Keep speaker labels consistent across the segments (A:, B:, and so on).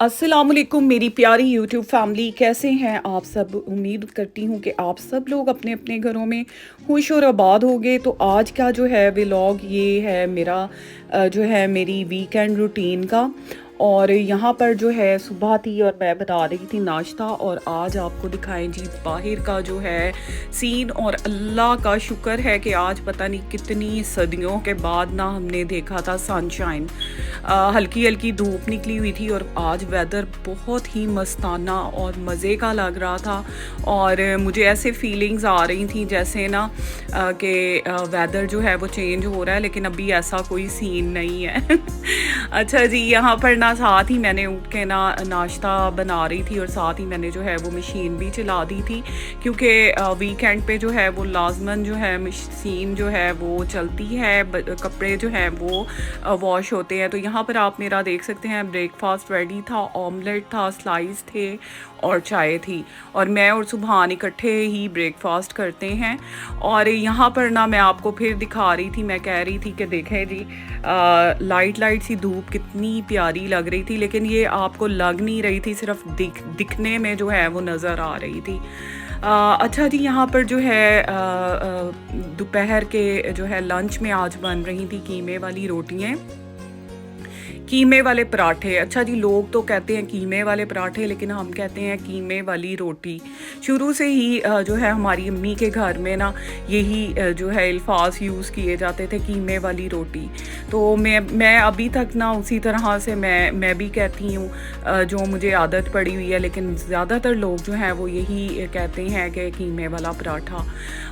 A: अस्सलामुअलैकुम मेरी प्यारी यूट्यूब फैमिली, कैसे हैं आप सब। उम्मीद करती हूँ कि आप सब लोग अपने अपने घरों में खुश और आबाद होंगे। तो आज का जो है व्लॉग ये है मेरा जो है मेरी वीकेंड रूटीन का। और यहाँ पर जो है सुबह थी और मैं बना रही थी नाश्ता, और आज आपको दिखाएं जी बाहर का जो है सीन। और अल्लाह का शुक्र है कि आज पता नहीं कितनी सदियों के बाद ना हमने देखा था सनशाइन। हल्की हल्की धूप निकली हुई थी और आज वेदर बहुत ही मस्ताना और मज़े का लग रहा था। और मुझे ऐसे फीलिंग्स आ रही थी जैसे ना कि वेदर जो है वो चेंज हो रहा है, लेकिन अभी ऐसा कोई सीन नहीं है। अच्छा जी, यहाँ पर ना साथ ही मैंने उठ के ना नाश्ता बना रही थी और साथ ही मैंने जो है वो मशीन भी चला दी थी, क्योंकि वीकेंड पे जो है वो लाजमन जो है मशीन जो है वो चलती है, कपड़े जो हैं वो वॉश होते हैं। तो यहाँ पर आप मेरा देख सकते हैं ब्रेकफास्ट रेडी था, ऑमलेट था, स्लाइस थे और चाय थी। और मैं और सुबहान इकट्ठे ही ब्रेकफास्ट करते हैं। और यहाँ पर ना मैं आपको फिर दिखा रही थी, मैं कह रही थी कि देखें जी लाइट लाइट सी धूप कितनी प्यारी लग रही थी, लेकिन ये आपको लग नहीं रही थी, सिर्फ दिखने में जो है वो नज़र आ रही थी। अच्छा जी, यहाँ पर जो है दोपहर के जो है लंच में आज बन रही थी कीमे वाली रोटियाँ, कीमे वाले पराठे। अच्छा जी, लोग तो कहते हैं कीमे वाले पराठे, लेकिन हम कहते हैं कीमे वाली रोटी। शुरू से ही जो है हमारी अम्मी के घर में ना यही जो है अल्फाज यूज़ किए जाते थे, कीमे वाली रोटी। तो मैं अभी तक ना उसी तरह से मैं भी कहती हूँ, जो मुझे आदत पड़ी हुई है, लेकिन ज़्यादातर लोग जो हैं वो यही कहते हैं कि कीमे वाला पराठा।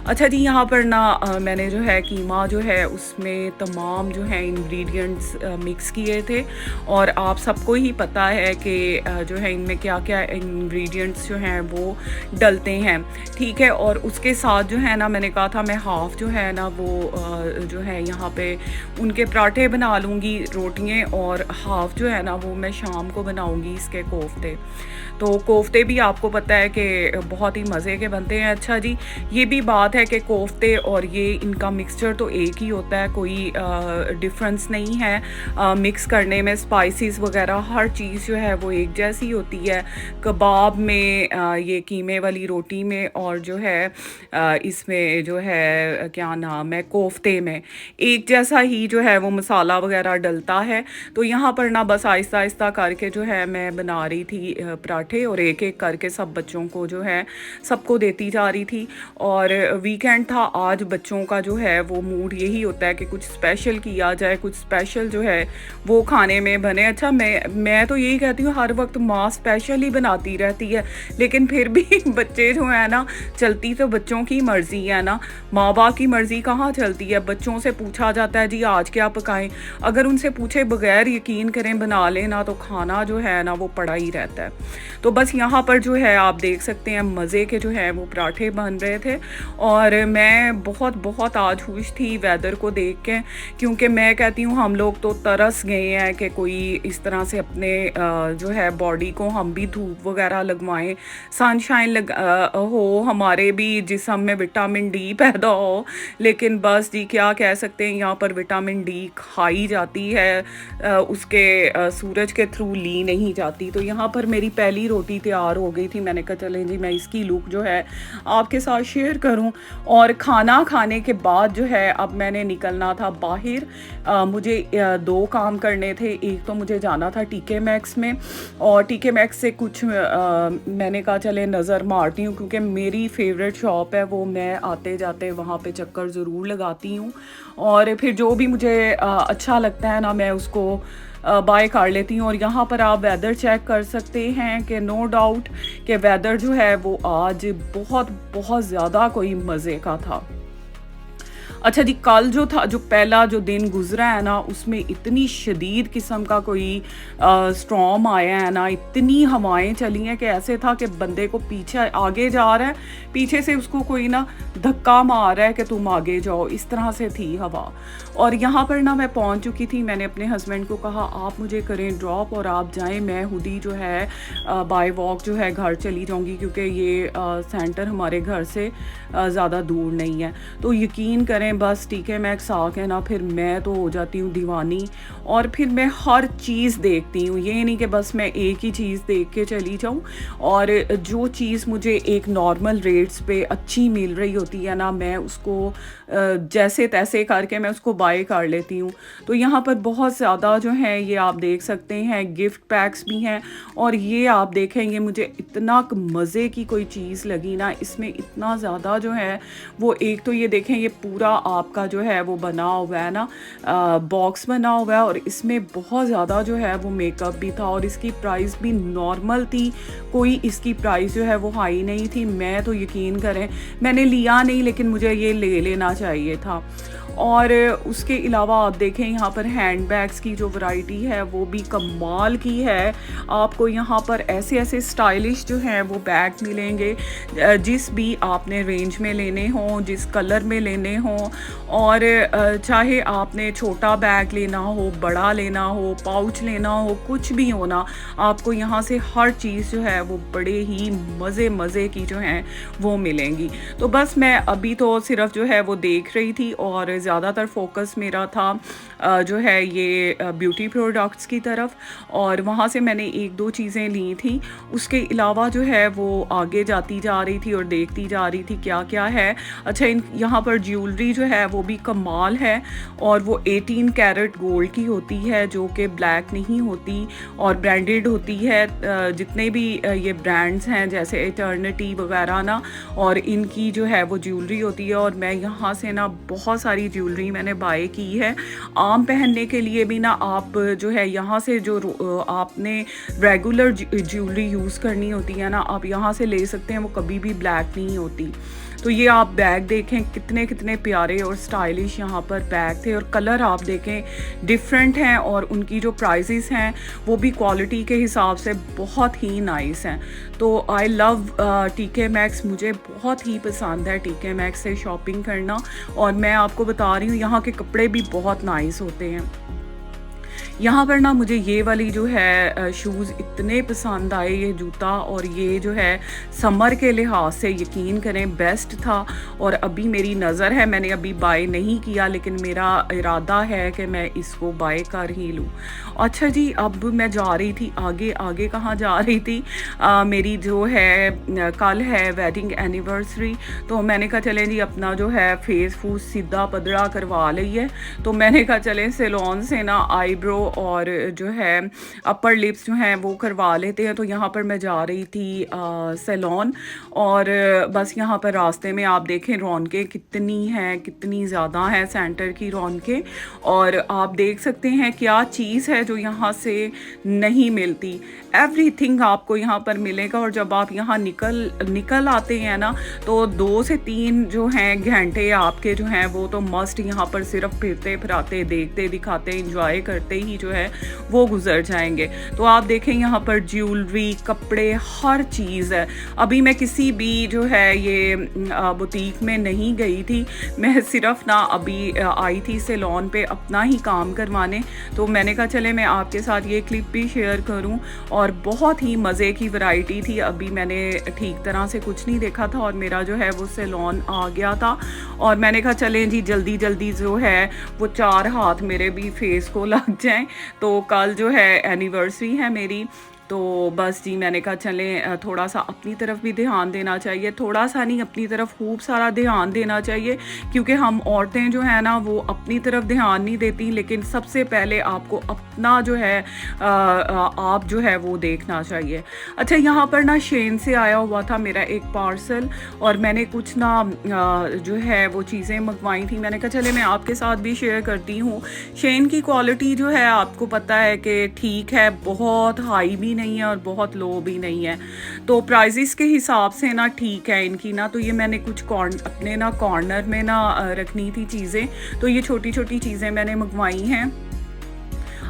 A: अच्छा जी, यहाँ पर ना मैंने जो है कीमा जो है उसमें तमाम जो है इंग्रेडिएंट्स मिक्स किए थे। और आप सबको ही पता है कि जो है इनमें क्या क्या इंग्रेडिएंट्स जो हैं वो डलते हैं, ठीक है। और उसके साथ जो है ना मैंने कहा था मैं हाफ़ जो है ना वो जो है यहाँ पे उनके पराठे बना लूँगी, रोटियाँ, और हाफ़ जो है ना वो मैं शाम को बनाऊँगी इसके कोफ्ते। तो कोफ्ते भी आपको पता है कि बहुत ही मज़े के बनते हैं। अच्छा जी, ये भी बात है कि कोफ्ते और ये इनका मिक्सचर तो एक ही होता है, कोई डिफरेंस नहीं है मिक्स करने में। स्पाइसेस वगैरह हर चीज़ जो है वो एक जैसी होती है, कबाब में ये कीमे वाली रोटी में, और जो है इसमें जो है क्या नाम है कोफ्ते में एक जैसा ही जो है वो मसाला वगैरह डलता है। तो यहाँ पर ना बस आहिस्ता आहिस्ता करके जो है मैं बना रही थी पराठे, और एक एक करके सब बच्चों को जो है सबको देती जा रही थी। और वीकेंड था आज, बच्चों का जो है वो मूड यही होता है कि कुछ स्पेशल किया जाए, कुछ स्पेशल जो है वो खाने में बने। अच्छा, मैं तो यही कहती हूँ हर वक्त माँ स्पेशल ही बनाती रहती है, लेकिन फिर भी बच्चे जो है ना, चलती तो बच्चों की मर्ज़ी है ना, माँ बाप की मर्ज़ी कहाँ चलती है। बच्चों से पूछा जाता है जी आज क्या पकाएं, अगर उनसे पूछे बगैर यकीन करें बना लेना तो खाना जो है ना वो पड़ा ही रहता है। तो बस यहाँ पर जो है आप देख सकते हैं मज़े के जो है वो पराठे बन रहे थे। और मैं बहुत बहुत आज खुश थी वेदर को देख के, क्योंकि मैं कहती हूँ हम लोग तो तरस गए हैं कि कोई इस तरह से अपने जो है बॉडी को हम भी धूप वगैरह लगवाएं, सनशाइन हो, हमारे भी जिस्म में विटामिन डी पैदा हो। लेकिन बस जी क्या कह सकते हैं, यहाँ पर विटामिन डी खाई जाती है, उसके सूरज के थ्रू ली नहीं जाती। तो यहाँ पर मेरी पहली रोटी तैयार हो गई थी, मैंने कहा चलें जी मैं इसकी लुक जो है आपके साथ शेयर करूं। और खाना खाने के बाद जो है अब मैंने निकलना था बाहर, मुझे दो काम करने थे। एक तो मुझे जाना था टीके मैक्स में, और टीके मैक्स से कुछ मैंने कहा चले नज़र मारती हूँ, क्योंकि मेरी फेवरेट शॉप है वो, मैं आते जाते वहाँ पे चक्कर ज़रूर लगाती हूँ। और फिर जो भी मुझे अच्छा लगता है ना मैं उसको बाय कर लेती हूँ। और यहाँ पर आप वेदर चेक कर सकते हैं कि नो डाउट कि वेदर जो है वो आज बहुत बहुत ज़्यादा कोई मज़े का था। अच्छा जी, कल जो था, जो पहला जो दिन गुजरा है ना, उसमें इतनी शदीद किस्म का कोई स्टॉर्म आया है ना, इतनी हवाएं चली हैं कि ऐसे था कि बंदे को पीछे आगे जा रहा है, पीछे से उसको कोई ना धक्का मार रहा है कि तुम आगे जाओ, इस तरह से थी हवा। और यहाँ पर ना मैं पहुँच चुकी थी, मैंने अपने हस्बैंड को कहा आप मुझे करें ड्रॉप और आप जाएं, मैं हुडी जो है बाय वॉक जो है घर चली जाऊँगी, क्योंकि ये सेंटर हमारे घर से ज़्यादा दूर नहीं है। तो यकीन करें में बस TK Maxx आके ना फिर मैं तो हो जाती हूँ दीवानी, और फिर मैं हर चीज़ देखती हूँ। ये नहीं कि बस मैं एक ही चीज़ देख के चली जाऊँ, और जो चीज़ मुझे एक नॉर्मल रेट्स पे अच्छी मिल रही होती है ना, मैं उसको जैसे तैसे करके मैं उसको बाय कर लेती हूँ। तो यहाँ पर बहुत ज़्यादा जो है ये आप देख सकते हैं गिफ्ट पैक्स भी हैं, और ये आप देखेंगे मुझे इतना मज़े की कोई चीज़ लगी ना, इसमें इतना ज़्यादा जो है वो, एक तो ये देखें ये पूरा आपका जो है वो बना हुआ है ना, बॉक्स बना हुआ है, और इसमें बहुत ज़्यादा जो है वो मेकअप भी था, और इसकी प्राइस भी नॉर्मल थी, कोई इसकी प्राइस जो है वो हाई नहीं थी। मैं तो यकीन करें मैंने लिया नहीं, लेकिन मुझे ये ले लेना चाहिए था। और उसके अलावा आप देखें यहाँ पर हैंड बैग्स की जो वैरायटी है वो भी कमाल की है। आपको यहाँ पर ऐसे ऐसे स्टाइलिश जो हैं वो बैग मिलेंगे, जिस भी आपने रेंज में लेने हों, जिस कलर में लेने हों, और चाहे आपने छोटा बैग लेना हो, बड़ा लेना हो, पाउच लेना हो, कुछ भी हो ना, आपको यहाँ से हर चीज़ जो है वो बड़े ही मज़े की जो हैं वो मिलेंगी। तो बस मैं अभी तो सिर्फ जो है वो देख रही थी, और ज़्यादातर फोकस मेरा था जो है ये ब्यूटी प्रोडक्ट्स की तरफ, और वहाँ से मैंने एक दो चीज़ें ली थी। उसके अलावा जो है वो आगे जाती जा रही थी और देखती जा रही थी क्या क्या है। अच्छा, यहाँ पर ज्वेलरी जो है वो भी कमाल है, और वो 18 कैरेट गोल्ड की होती है, जो कि ब्लैक नहीं होती और ब्रांडेड होती है। जितने भी ये ब्रांड्स हैं जैसे एटर्निटी वगैरह ना, और इनकी जो है वो ज्वेलरी होती है, और मैं यहाँ से ना बहुत सारी ज्वेलरी मैंने बाय की है। आम पहनने के लिए भी ना, आप जो है यहाँ से जो आपने रेगुलर ज्वेलरी यूज़ करनी होती है ना, आप यहाँ से ले सकते हैं, वो कभी भी ब्लैक नहीं होती। तो ये आप बैग देखें कितने कितने प्यारे और स्टाइलिश यहाँ पर बैग थे, और कलर आप देखें डिफरेंट हैं, और उनकी जो प्राइसेस हैं वो भी क्वालिटी के हिसाब से बहुत ही नाइस हैं। तो आई लव TK Maxx, मुझे बहुत ही पसंद है TK Maxx से शॉपिंग करना, और मैं आपको बता रही हूँ यहाँ के कपड़े भी बहुत नाइस होते हैं। यहाँ पर ना मुझे ये वाली जो है शूज़ इतने पसंद आए, ये जूता, और ये जो है समर के लिहाज से यकीन करें बेस्ट था। और अभी मेरी नज़र है, मैंने अभी बाय नहीं किया, लेकिन मेरा इरादा है कि मैं इसको बाय कर ही लूँ। अच्छा जी, अब मैं जा रही थी आगे। आगे कहाँ जा रही थी, मेरी जो है कल है वेडिंग एनिवर्सरी, तो मैंने कहा चलें जी अपना जो है फेस फूस सीधा पदरा करवा लिया। तो मैंने कहा चलें सैलून से ना आईब्रो और जो है अपर लिप्स जो हैं वो करवा लेते हैं। तो यहाँ पर मैं जा रही थी सैलून, और बस यहाँ पर रास्ते में आप देखें रौनकें कितनी हैं, कितनी ज़्यादा हैं सेंटर की रौनकें। और आप देख सकते हैं क्या चीज़ है जो यहाँ से नहीं मिलती। एवरीथिंग आपको यहाँ पर मिलेगा, और जब आप यहाँ निकल आते हैं ना, तो 2 से 3 जो हैं घंटे आपके जो हैं वो तो मस्ट यहाँ पर सिर्फ फिरते फिराते, देखते दिखाते, इंजॉय करते ही जो है वो गुजर जाएंगे। तो आप देखें यहाँ पर ज्वेलरी, कपड़े, हर चीज़ है। अभी मैं किसी भी जो है ये बुटीक में नहीं गई थी, मैं सिर्फ ना अभी आई थी सैलून पे अपना ही काम करवाने। तो मैंने कहा चले मैं आपके साथ ये क्लिप भी शेयर करूं, और बहुत ही मज़े की वैरायटी थी। अभी मैंने ठीक तरह से कुछ नहीं देखा था, और मेरा जो है वो सैलून आ गया था, और मैंने कहा चलें जी जल्दी जल्दी जो है वो 4 हाथ मेरे भी फेस को लग जाएं। तो कल जो है एनिवर्सरी है मेरी, तो बस जी मैंने कहा चलें थोड़ा सा अपनी तरफ भी ध्यान देना चाहिए, थोड़ा सा नहीं अपनी तरफ खूब सारा ध्यान देना चाहिए, क्योंकि हम औरतें जो है ना वो अपनी तरफ ध्यान नहीं देती, लेकिन सबसे पहले आपको अपना जो है आप जो है वो देखना चाहिए। अच्छा, यहाँ पर ना शेन से आया हुआ था मेरा एक पार्सल, और मैंने कुछ ना जो है वो चीज़ें मंगवाई थी। मैंने कहा चले मैं आपके साथ भी शेयर करती हूँ। शेन की क्वालिटी जो है आपको पता है कि ठीक है, बहुत हाई भी नहीं है और बहुत लो भी नहीं है, तो प्राइसेस के हिसाब से ना ठीक है इनकी ना। तो ये मैंने कुछ अपने ना कॉर्नर में ना रखनी थी चीज़ें, तो ये छोटी छोटी चीज़ें मैंने मंगवाई हैं।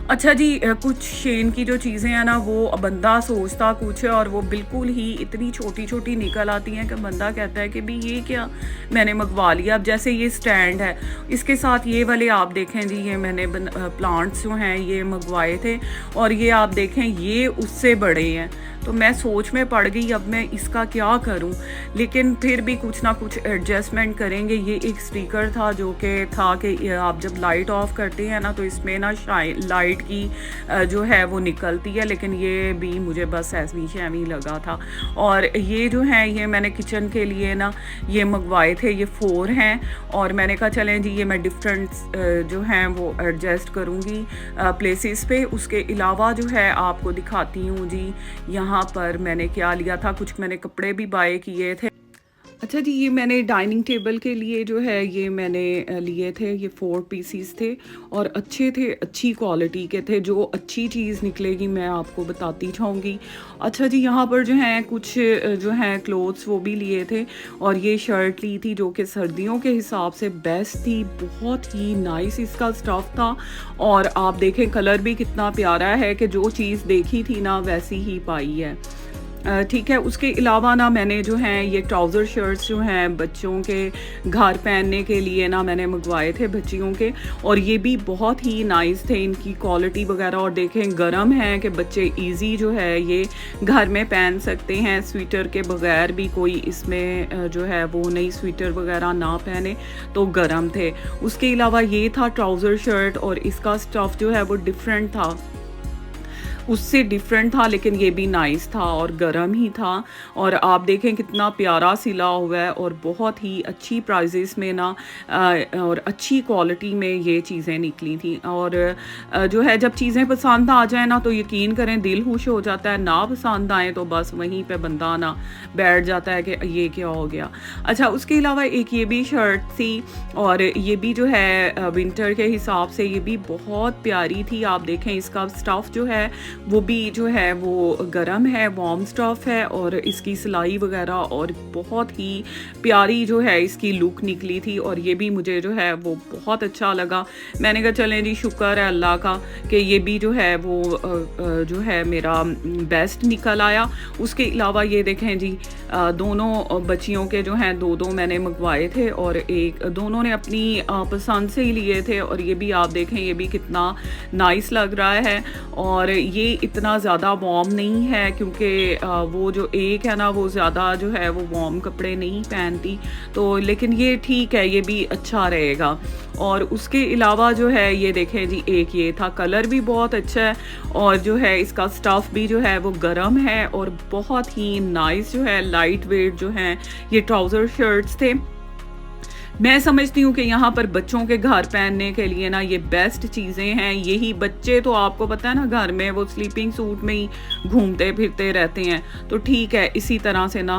A: अच्छा जी, कुछ शेन की जो चीज़ें हैं ना वो बंदा सोचता कुछ है, और वो बिल्कुल ही इतनी छोटी छोटी निकल आती हैं कि बंदा कहता है कि भी ये क्या मैंने मंगवा लिया। अब जैसे ये स्टैंड है, इसके साथ ये वाले आप देखें जी, ये मैंने प्लांट्स जो हैं ये मंगवाए थे, और ये आप देखें ये उससे बड़े हैं। तो मैं सोच में पड़ गई अब मैं इसका क्या करूं, लेकिन फिर भी कुछ ना कुछ एडजस्टमेंट करेंगे। ये एक स्टिकर था जो कि था कि आप जब लाइट ऑफ करते हैं ना तो इसमें ना लाइट की जो है वो निकलती है, लेकिन ये भी मुझे बस ऐसी शैमी लगा था। और ये जो है ये मैंने किचन के लिए ना ये मंगवाए थे, ये 4 हैं और मैंने कहा चलें जी ये मैं डिफरेंट जो हैं वो एडजस्ट करूँगी प्लेसेस पे। उसके अलावा जो है आपको दिखाती हूँ जी यहाँ पर मैंने क्या लिया था, कुछ मैंने कपड़े भी बाय किए थे। अच्छा जी, ये मैंने डाइनिंग टेबल के लिए जो है ये मैंने लिए थे, ये 4 पीसीस थे और अच्छे थे, अच्छी क्वालिटी के थे। जो अच्छी चीज़ निकलेगी मैं आपको बताती जाऊँगी। अच्छा जी, यहाँ पर जो हैं कुछ जो हैं क्लोथ्स वो भी लिए थे और ये शर्ट ली थी जो कि सर्दियों के हिसाब से बेस्ट थी, बहुत ही नाइस इसका स्टफ़ था। और आप देखें कलर भी कितना प्यारा है कि जो चीज़ देखी थी ना वैसी ही पाई है। ठीक है, उसके अलावा ना मैंने जो हैं ये ट्राउज़र शर्ट्स जो हैं बच्चों के घर पहनने के लिए ना मैंने मंगवाए थे बच्चियों के, और ये भी बहुत ही नाइस थे, इनकी क्वालिटी वगैरह। और देखें गर्म हैं कि बच्चे इजी जो है ये घर में पहन सकते हैं, स्वेटर के बगैर भी कोई इसमें जो है वो नई स्वेटर वगैरह ना पहने तो गर्म थे। उसके अलावा ये था ट्राउज़र शर्ट और इसका स्टफ़ जो है वो डिफरेंट था, उससे डिफरेंट था, लेकिन ये भी नाइस था और गर्म ही था। और आप देखें कितना प्यारा सिला हुआ है और बहुत ही अच्छी प्राइजेस में ना और अच्छी क्वालिटी में ये चीज़ें निकली थी। और जो है जब चीज़ें पसंद आ जाए ना तो यकीन करें दिल खुश हो जाता है, ना पसंद आए तो बस वहीं पे बंदा ना बैठ जाता है कि ये क्या हो गया। अच्छा, उसके अलावा एक ये भी शर्ट थी और ये भी जो है विंटर के हिसाब से ये भी बहुत प्यारी थी। आप देखें इसका स्टफ़ जो है वो भी जो है वो गर्म है, वार्म स्टफ़ है और इसकी सिलाई वगैरह और बहुत ही प्यारी जो है इसकी लुक निकली थी। और ये भी मुझे जो है वो बहुत अच्छा लगा। मैंने कहा चलें जी शुक्र है अल्लाह का कि ये भी जो है वो जो है मेरा बेस्ट निकल आया। उसके अलावा ये देखें जी दोनों बच्चियों के जो हैं दो मैंने मंगवाए थे और एक दोनों ने अपनी पसंद से ही लिए थे। और ये भी आप देखें ये भी कितना नाइस लग रहा है और ये इतना ज़्यादा वार्म नहीं है क्योंकि वो जो एक है ना वो ज़्यादा जो है वो वार्म कपड़े नहीं पहनती, तो लेकिन ये ठीक है, ये भी अच्छा रहेगा। और उसके अलावा जो है ये देखें जी एक ये था, कलर भी बहुत अच्छा है और जो है इसका स्टफ़ भी जो है वो गर्म है और बहुत ही नाइस जो है लाइट वेट जो है ये ट्राउज़र शर्ट्स थे। मैं समझती हूँ कि यहाँ पर बच्चों के घर पहनने के लिए ना ये बेस्ट चीज़ें हैं। यही बच्चे तो आपको पता है ना घर में वो स्लीपिंग सूट में ही घूमते फिरते रहते हैं, तो ठीक है इसी तरह से ना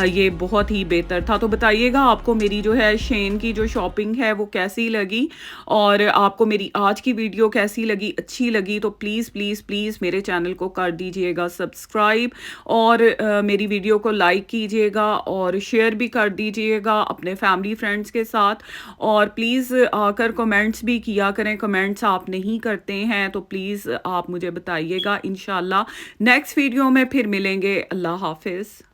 A: ये बहुत ही बेहतर था। तो बताइएगा आपको मेरी जो है शेन की जो शॉपिंग है वो कैसी लगी और आपको मेरी आज की वीडियो कैसी लगी, अच्छी लगी तो प्लीज़ प्लीज़ प्लीज़ मेरे चैनल को कर दीजिएगा सब्सक्राइब और मेरी वीडियो को लाइक कीजिएगा और शेयर भी कर दीजिएगा अपने फैमिली फ्रेंड्स के साथ। और प्लीज़ आकर कमेंट्स भी किया करें, कमेंट्स आप नहीं करते हैं तो प्लीज़ आप मुझे बताइएगा। इंशाल्लाह नेक्स्ट वीडियो में फिर मिलेंगे। अल्लाह हाफिज़।